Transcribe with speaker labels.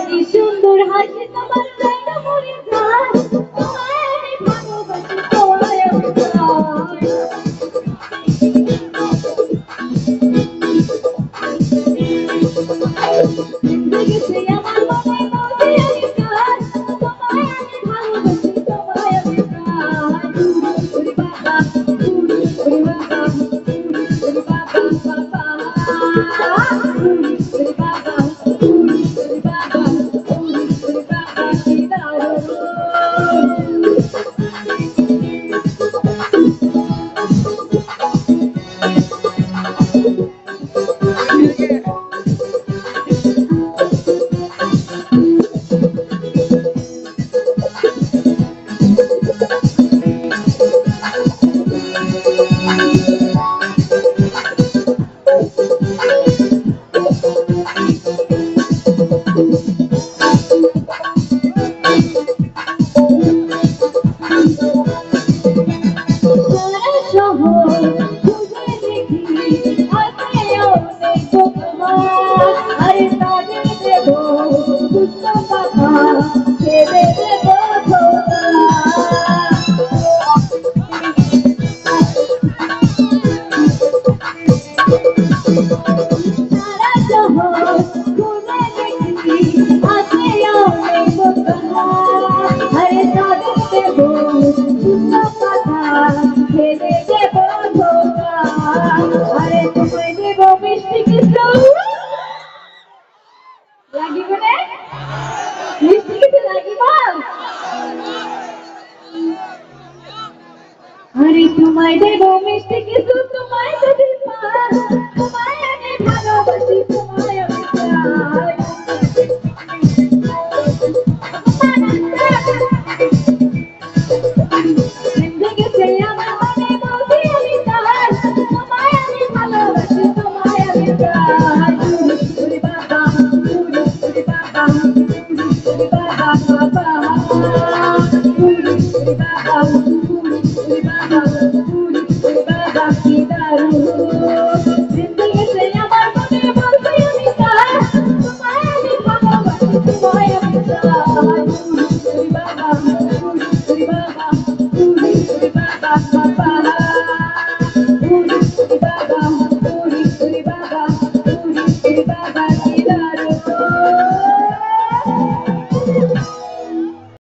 Speaker 1: কি সুন্দর হাসি তোমার জায়গা মরে যায় তোমায় আমি ভালোবাসি তোমায় আমি চাই দেখেছি আমার মনে নদী আমি চাই তোমায় আমি ভালোবাসি তোমায় আমি চাই ওরে বাবা ওরে বাবা ওরে বাবা ওরে বাবা अरे तुम्हारे देवो मिष्टी की सुन तुम्हारे दिल पर तुम्हारे ने भालोबासी तुम्हारे प्यार जिंदगी से আমার মনে বলতে আমি চাই তোমায় আমি ভালোবাসি তোমায় আমি চাই ওরে বাবা ওরে বাবা ওরে বাবা বাবা ওরে বাবা जिंदगी से আমার মনে বলতে আমি চাই তোমায় আমি ভালোবাসি তোমায় আমি চাই ওরে বাবা ওরে বাবা ওরে বাবা